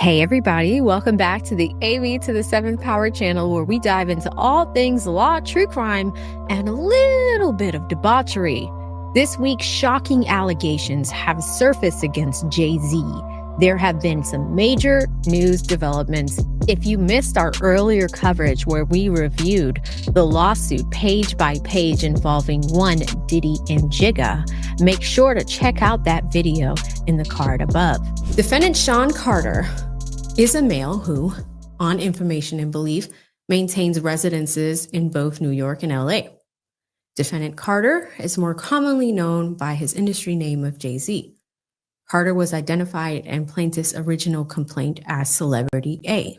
Hey everybody, welcome back to the AV to the 7th Power channel, where we dive into all things law, true crime, and a little bit of debauchery. This week, shocking allegations have surfaced against Jay-Z. There have been some major news developments. If you missed our earlier coverage where we reviewed the lawsuit page by page involving one Diddy and Jigga, make sure to check out that video in the card above. Defendant Sean Carter is a male who, on information and belief, maintains residences in both New York and LA. Defendant Carter is more commonly known by his industry name of Jay-Z. Carter was identified in plaintiff's original complaint as Celebrity A.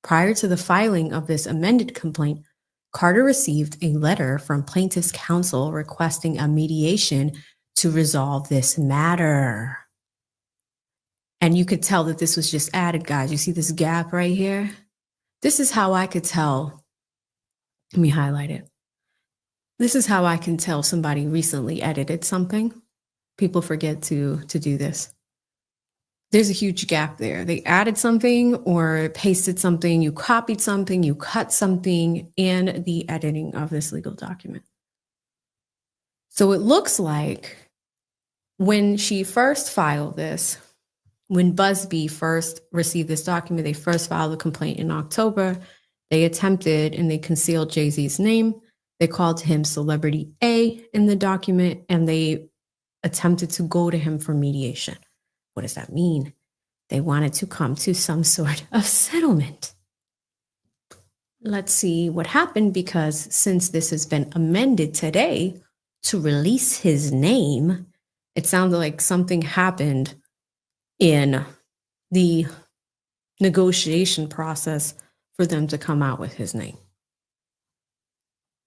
Prior to the filing of this amended complaint, Carter received a letter from plaintiff's counsel requesting a mediation to resolve this matter. And you could tell that this was just added, guys. You see this gap right here? This is how I could tell. Let me highlight it. This is how I can tell somebody recently edited something. People forget to do this. There's a huge gap there. They added something or pasted something, you copied something, you cut something in the editing of this legal document. So it looks like when she first filed this, when Busby first received this document, they first filed a complaint in October. They attempted and they concealed Jay-Z's name. They called him Celebrity A in the document, and they attempted to go to him for mediation. What does that mean? They wanted to come to some sort of settlement. Let's see what happened, because since this has been amended today to release his name, it sounded like something happened in the negotiation process for them to come out with his name.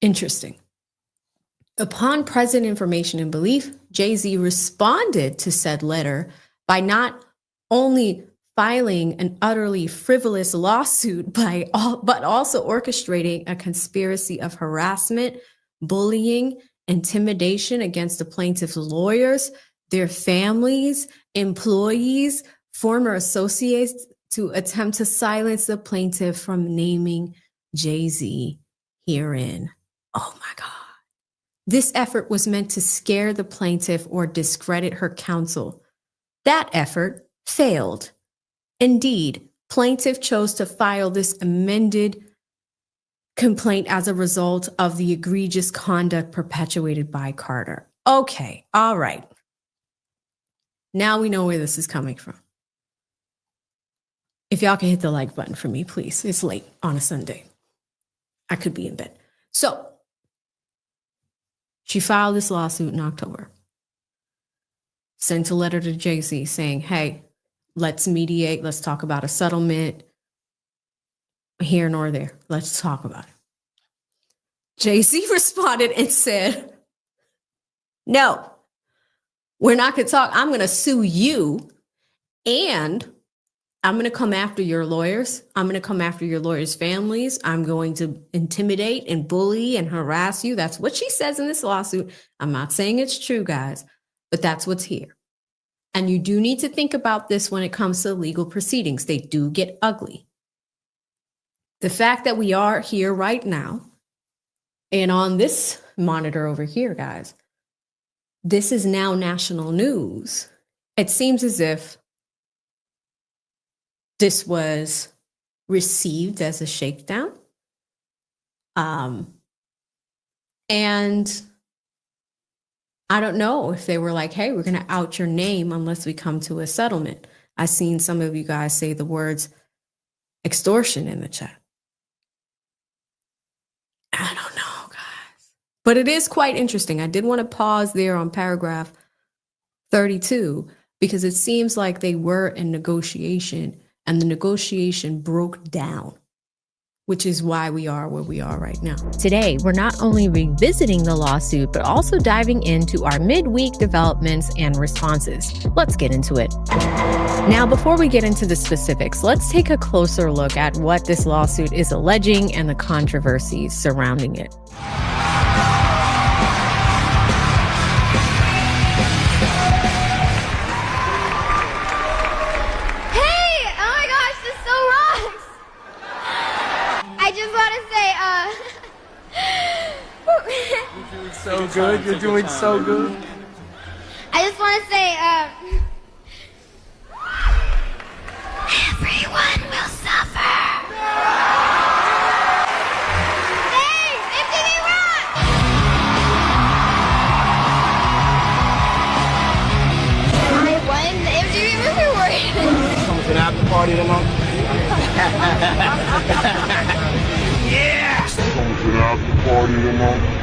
Interesting. Upon present information and belief, Jay-Z responded to said letter by not only filing an utterly frivolous lawsuit, but also orchestrating a conspiracy of harassment, bullying, intimidation against the plaintiff's lawyers, their families, employees, former associates, to attempt to silence the plaintiff from naming Jay-Z herein. Oh my God. This effort was meant to scare the plaintiff or discredit her counsel. That effort failed. Indeed, plaintiff chose to file this amended complaint as a result of the egregious conduct perpetuated by Carter. Okay, all right. Now we know where this is coming from. If y'all can hit the like button for me, please. It's late on a Sunday. I could be in bed. So, she filed this lawsuit in October. Sent a letter to Jay-Z saying, hey, let's mediate. Let's talk about a settlement. Here nor there. Let's talk about it. Jay-Z responded and said, no, we're not going to talk. I'm going to sue you, and I'm going to come after your lawyers. I'm going to come after your lawyers' families. I'm going to intimidate and bully and harass you. That's what she says in this lawsuit. I'm not saying it's true, guys, but that's what's here. And you do need to think about this when it comes to legal proceedings. They do get ugly. The fact that we are here right now and on this monitor over here, guys, this is now national news. It seems as if this was received as a shakedown. And I don't know if they were like, hey, we're going to out your name unless we come to a settlement. I've seen some of you guys say the words extortion in the chat. I don't know, guys. But it is quite interesting. I did want to pause there on paragraph 32, because it seems like they were in negotiation, and the negotiation broke down, which is why we are where we are right now. Today, we're not only revisiting the lawsuit, but also diving into our midweek developments and responses. Let's get into it. Now, before we get into the specifics, let's take a closer look at what this lawsuit is alleging and the controversies surrounding it. Hey, oh my So good. You're doing so good. I just want to say, everyone will suffer. Hey, MTV Rock! I won the MTV Movie Award. Coming to the after party tonight? Yeah! Coming to the after party tonight? Yeah!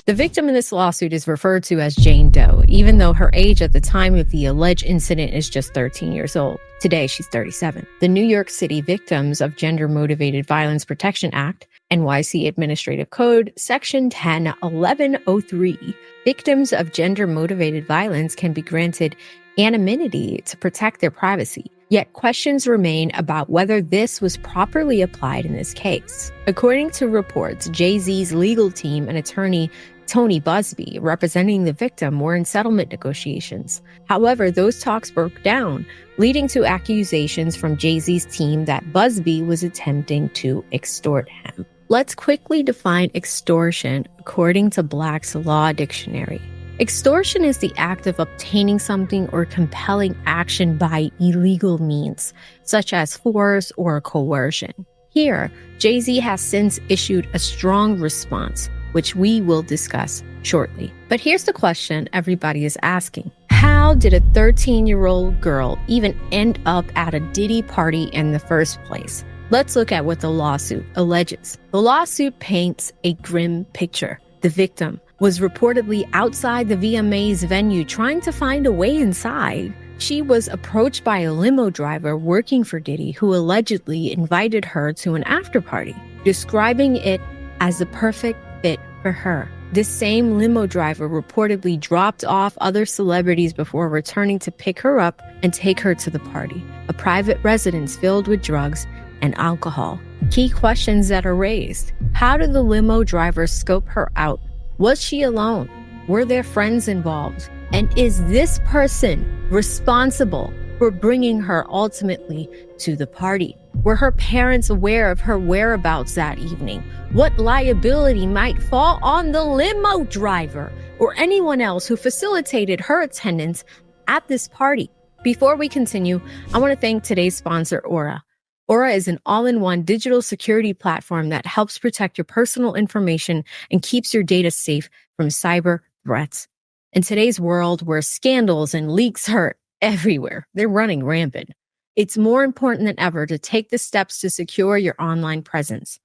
The victim in this lawsuit is referred to as Jane Doe, even though her age at the time of the alleged incident is just 13 years old. Today, she's 37. The New York City Victims of Gender-Motivated Violence Protection Act, NYC Administrative Code, Section 101103. Victims of gender-motivated violence can be granted anonymity to protect their privacy. Yet questions remain about whether this was properly applied in this case. According to reports, Jay-Z's legal team and attorney Tony Buzbee, representing the victim, were in settlement negotiations. However, those talks broke down, leading to accusations from Jay-Z's team that Busby was attempting to extort him. Let's quickly define extortion according to Black's Law Dictionary. Extortion is the act of obtaining something or compelling action by illegal means, such as force or coercion. Here, Jay-Z has since issued a strong response, which we will discuss shortly. But here's the question everybody is asking. How did a 13-year-old girl even end up at a Diddy party in the first place? Let's look at what the lawsuit alleges. The lawsuit paints a grim picture. The victim was reportedly outside the VMA's venue trying to find a way inside. She was approached by a limo driver working for Diddy who allegedly invited her to an after-party, describing it as the perfect fit for her. This same limo driver reportedly dropped off other celebrities before returning to pick her up and take her to the party, a private residence filled with drugs and alcohol. Key questions that are raised. How did the limo driver scope her out? Was she alone? Were there friends involved? And is this person responsible for bringing her ultimately to the party? Were her parents aware of her whereabouts that evening? What liability might fall on the limo driver or anyone else who facilitated her attendance at this party? Before we continue, I want to thank today's sponsor, Aura. Aura is an all-in-one digital security platform that helps protect your personal information and keeps your data safe from cyber threats. In today's world where scandals and leaks are everywhere, they're running rampant. It's more important than ever to take the steps to secure your online presence.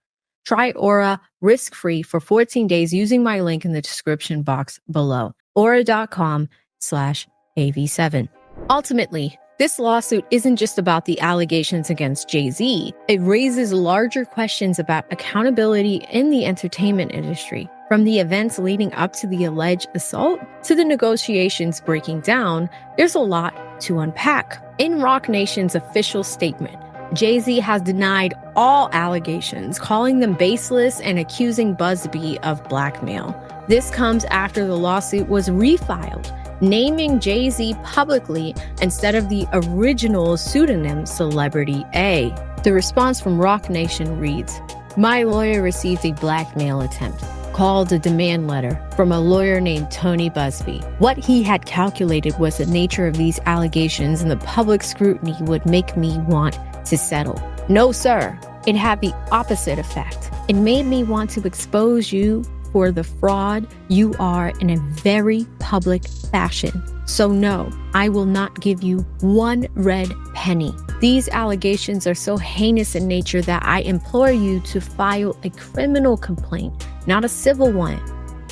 Try Aura risk-free for 14 days using my link in the description box below. Aura.com/AV7. Ultimately, this lawsuit isn't just about the allegations against Jay-Z. It raises larger questions about accountability in the entertainment industry. From the events leading up to the alleged assault to the negotiations breaking down, there's a lot to unpack. In Roc Nation's official statement, Jay-Z has denied all allegations, calling them baseless and accusing Busby of blackmail. This comes after the lawsuit was refiled, naming Jay-Z publicly instead of the original pseudonym Celebrity A. The response from Roc Nation reads, "My lawyer received a blackmail attempt, called a demand letter from a lawyer named Tony Buzbee. What he had calculated was the nature of these allegations and the public scrutiny would make me want to settle. No, sir. It had the opposite effect. It made me want to expose you for the fraud you are in a very public fashion. So no, I will not give you one red penny. These allegations are so heinous in nature that I implore you to file a criminal complaint, not a civil one.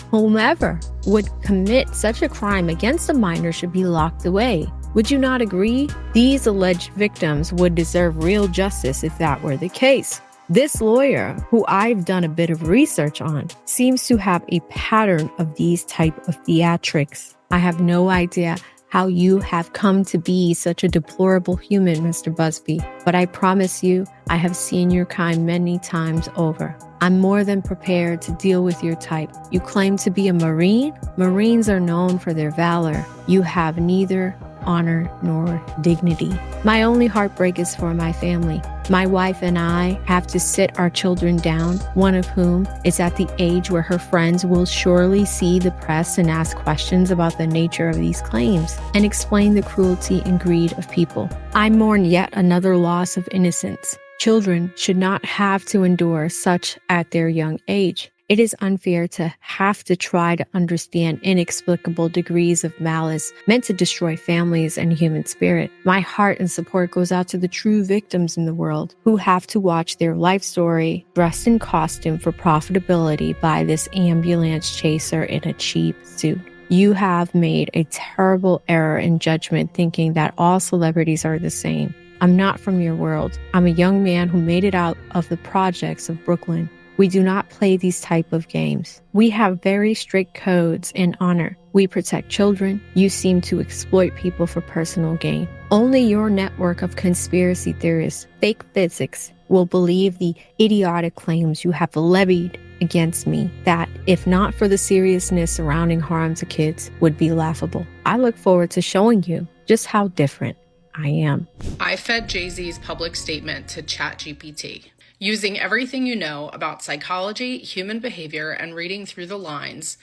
Whomever would commit such a crime against a minor should be locked away. Would you not agree? These alleged victims would deserve real justice if that were the case. This lawyer, who I've done a bit of research on, seems to have a pattern of these type of theatrics. I have no idea how you have come to be such a deplorable human, Mr. Busby, but I promise you, I have seen your kind many times over. I'm more than prepared to deal with your type. You claim to be a Marine? Marines are known for their valor. You have neither honor nor dignity. My only heartbreak is for my family. My wife and I have to sit our children down, one of whom is at the age where her friends will surely see the press and ask questions about the nature of these claims and explain the cruelty and greed of people. I mourn yet another loss of innocence. Children should not have to endure such at their young age. It is unfair to have to try to understand inexplicable degrees of malice meant to destroy families and human spirit. My heart and support goes out to the true victims in the world who have to watch their life story dressed in costume for profitability by this ambulance chaser in a cheap suit. You have made a terrible error in judgment thinking that all celebrities are the same. I'm not from your world. I'm a young man who made it out of the projects of Brooklyn. We do not play these type of games. We have very strict codes and honor. We protect children. You seem to exploit people for personal gain. Only your network of conspiracy theorists, fake physics, will believe the idiotic claims you have levied against me that, if not for the seriousness surrounding harm to kids, would be laughable. I look forward to showing you just how different I am. I fed Jay-Z's public statement to ChatGPT. Using everything you know about psychology, human behavior, and reading through the lines,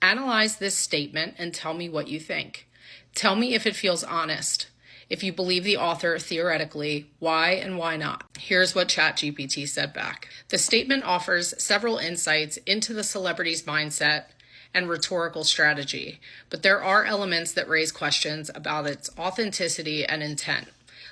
analyze this statement and tell me what you think. Tell me if it feels honest. If you believe the author theoretically, why and why not? Here's what ChatGPT said back. The statement offers several insights into the celebrity's mindset and rhetorical strategy, but there are elements that raise questions about its authenticity and intent.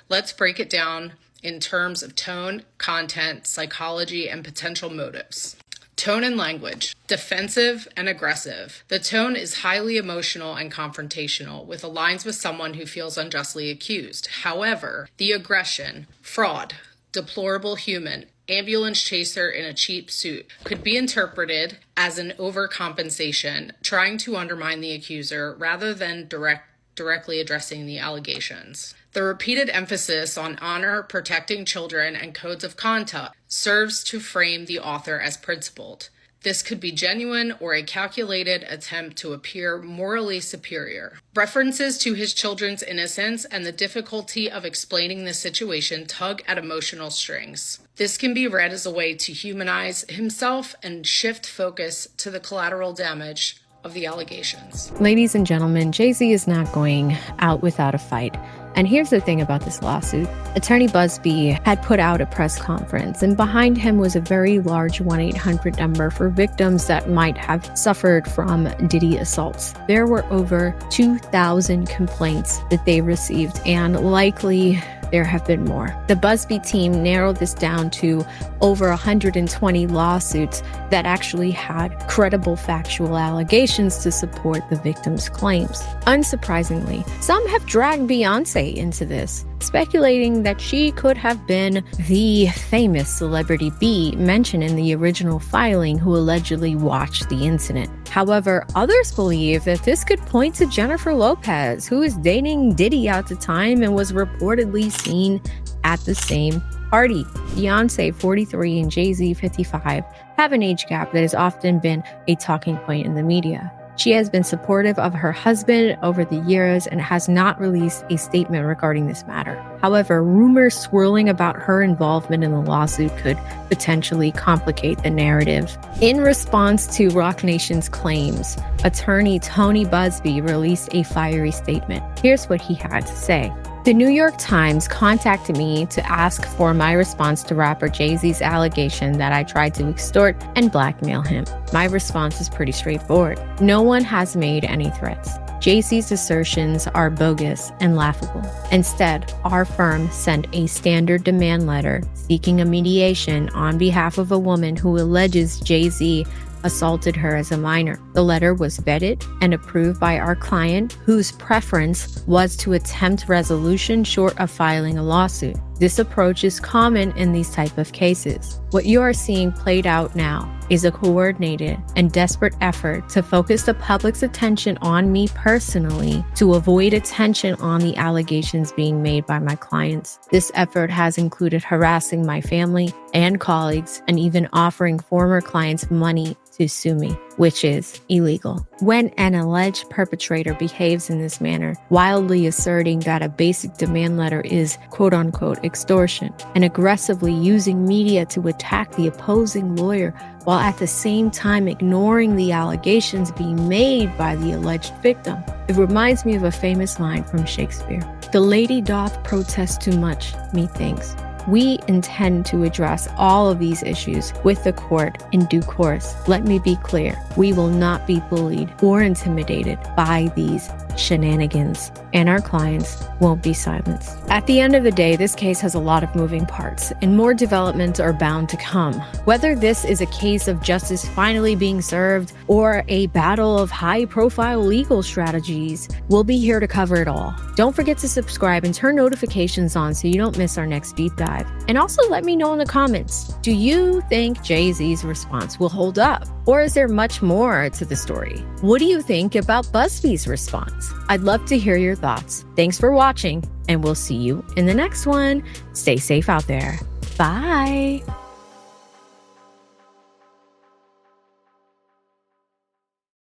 Let's break it down in terms of tone, content, psychology, and potential motives. Tone and language, defensive and aggressive. The tone is highly emotional and confrontational, with aligns with someone who feels unjustly accused. However, the aggression, fraud, deplorable human, ambulance chaser in a cheap suit could be interpreted as an overcompensation, trying to undermine the accuser rather than directly addressing the allegations. The repeated emphasis on honor, protecting children, and codes of conduct serves to frame the author as principled. This could be genuine or a calculated attempt to appear morally superior. References to his children's innocence and the difficulty of explaining the situation tug at emotional strings. This can be read as a way to humanize himself and shift focus to the collateral damage of the allegations. Ladies and gentlemen, Jay-Z is not going out without a fight. And here's the thing about this lawsuit. Attorney Buzbee had put out a press conference, and behind him was a very large 1-800 number for victims that might have suffered from Diddy assaults. There were over 2,000 complaints that they received, and likely there have been more. The Busby team narrowed this down to over 120 lawsuits that actually had credible factual allegations to support the victims' claims. Unsurprisingly, some have dragged Beyoncé into this, speculating that she could have been the famous celebrity B mentioned in the original filing who allegedly watched the incident. However, others believe that this could point to Jennifer Lopez, who is dating Diddy at the time and was reportedly seen at the same party. Beyoncé, 43, and Jay-Z, 55, have an age gap that has often been a talking point in the media. She has been supportive of her husband over the years and has not released a statement regarding this matter. However, rumors swirling about her involvement in the lawsuit could potentially complicate the narrative. In response to Roc Nation's claims, Attorney Tony Buzbee released a fiery statement. Here's what he had to say. The New York Times contacted me to ask for my response to rapper Jay-Z's allegation that I tried to extort and blackmail him. My response is pretty straightforward. No one has made any threats. Jay-Z's assertions are bogus and laughable. Instead, our firm sent a standard demand letter seeking a mediation on behalf of a woman who alleges Jay-Z assaulted her as a minor. The letter was vetted and approved by our client, whose preference was to attempt resolution short of filing a lawsuit. This approach is common in these type of cases. What you are seeing played out now is a coordinated and desperate effort to focus the public's attention on me personally to avoid attention on the allegations being made by my clients. This effort has included harassing my family and colleagues and even offering former clients money to sue me. which is illegal. When an alleged perpetrator behaves in this manner, wildly asserting that a basic demand letter is quote-unquote extortion, and aggressively using media to attack the opposing lawyer while at the same time ignoring the allegations being made by the alleged victim. It reminds me of a famous line from Shakespeare. "The lady doth protest too much, methinks." We intend to address all of these issues with the court in due course. Let me be clear, we will not be bullied or intimidated by these shenanigans, and our clients won't be silenced. At the end of the day, this case has a lot of moving parts, and more developments are bound to come. Whether this is a case of justice finally being served or a battle of high-profile legal strategies, we'll be here to cover it all. Don't forget to subscribe and turn notifications on so you don't miss our next deep dive. And also let me know in the comments, do you think Jay-Z's response will hold up? Or is there much more to the story? What do you think about Busby's response? I'd love to hear your thoughts. Thanks for watching, and we'll see you in the next one. Stay safe out there. Bye.